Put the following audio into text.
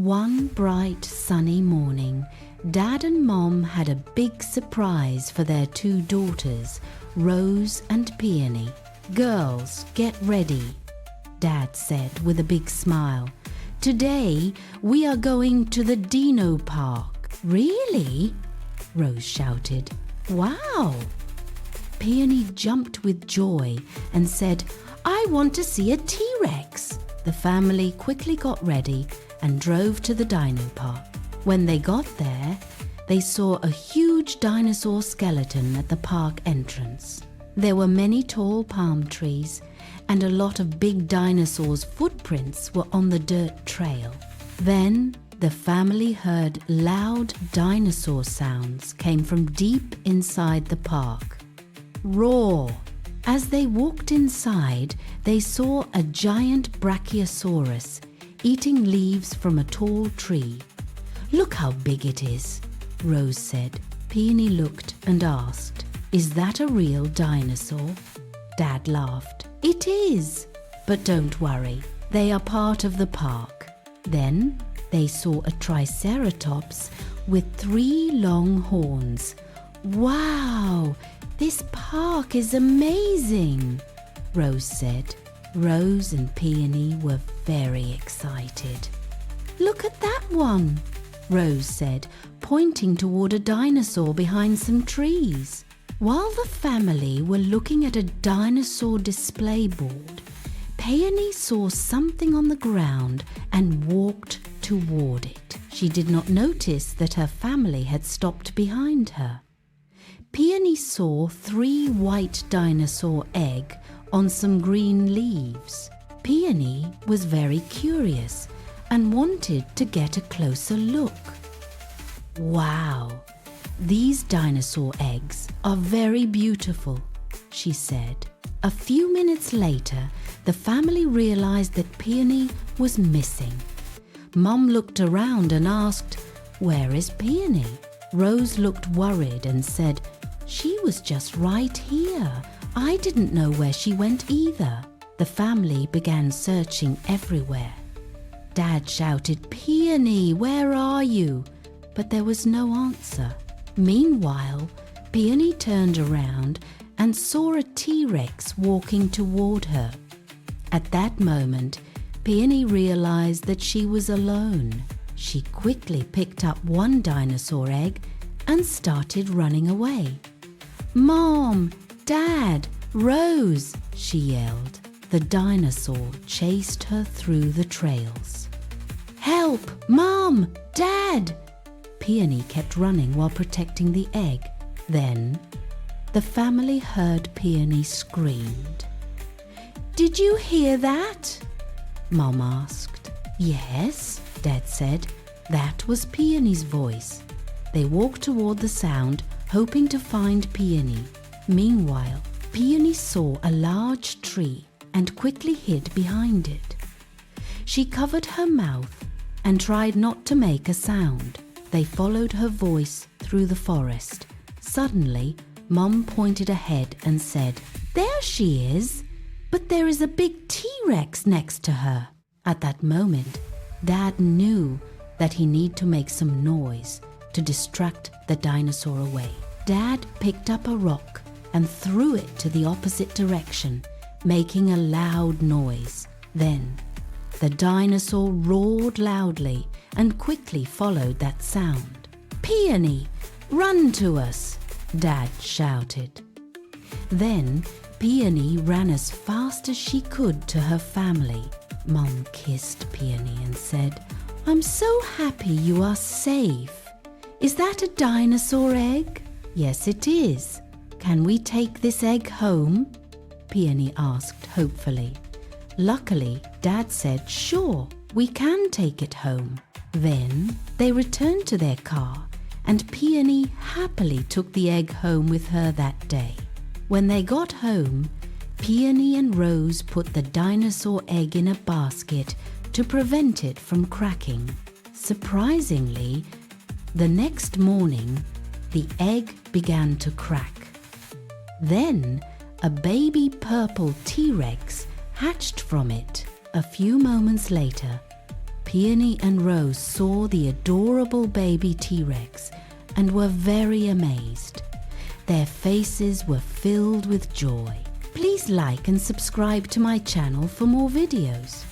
One bright sunny morning, Dad and Mom had a big surprise for their two daughters, Rose and Peony. "Girls, get ready," Dad said with a big smile. "Today we are going to the Dino Park." "Really?" Rose shouted. "Wow!" Peony jumped with joy and said, "I want to see a T-Rex." The family quickly got ready and drove to the Dino Park. When they got there, they saw a huge dinosaur skeleton at the park entrance. There were many tall palm trees, and a lot of big dinosaurs' footprints were on the dirt trail. Then the family heard loud dinosaur sounds came from deep inside the park. Roar! As they walked inside, they saw a giant brachiosaurus eating leaves from a tall tree. "Look how big it is," Rose said. Peony looked and asked, "Is that a real dinosaur?" Dad laughed. "It is, but don't worry, they are part of the park." Then they saw a triceratops with 3 long horns. "Wow, this park is amazing," Rose said. Rose and Peony were very excited. "Look at that one," Rose said, pointing toward a dinosaur behind some trees. While the family were looking at a dinosaur display board, Peony saw something on the ground and walked toward it. She did not notice that her family had stopped behind her. Peony saw 3 white dinosaur eggs on some green leaves. Peony was very curious and wanted to get a closer look. "Wow, these dinosaur eggs are very beautiful," she said. A few minutes later, the family realized that Peony was missing. Mom looked around and asked, "Where is Peony?" Rose looked worried and said, "She was just right here. I didn't know where she went either." The family began searching everywhere. Dad shouted, "Peony, where are you?" But there was no answer. Meanwhile, Peony turned around and saw a T-Rex walking toward her. At that moment, Peony realized that she was alone. She quickly picked up one dinosaur egg and started running away. "Mom! Dad! Rose!" she yelled. The dinosaur chased her through the trails. "Help! Mom! Dad!" Peony kept running while protecting the egg. Then, the family heard Peony screamed. "Did you hear that?" Mom asked. "Yes," Dad said. That was Peony's voice. They walked toward the sound, hoping to find Peony. Meanwhile, Peony saw a large tree and quickly hid behind it. She covered her mouth and tried not to make a sound. They followed her voice through the forest. Suddenly, Mom pointed ahead and said, "There she is, but there is a big T-Rex next to her." At that moment, Dad knew that he needed to make some noise to distract the dinosaur away. Dad picked up a rock and threw it to the opposite direction, making a loud noise. Then, the dinosaur roared loudly and quickly followed that sound. "Peony, run to us!" Dad shouted. Then, Peony ran as fast as she could to her family. Mom kissed Peony and said, "I'm so happy you are safe. Is that a dinosaur egg?" "Yes, it is. Can we take this egg home?" Peony asked hopefully. Luckily, Dad said, "Sure, we can take it home." Then they returned to their car, and Peony happily took the egg home with her that day. When they got home, Peony and Rose put the dinosaur egg in a basket to prevent it from cracking. Surprisingly, the next morning, the egg began to crack. Then, a baby purple T-Rex hatched from it. A few moments later, Peony and Rose saw the adorable baby T-Rex and were very amazed. Their faces were filled with joy. Please like and subscribe to my channel for more videos.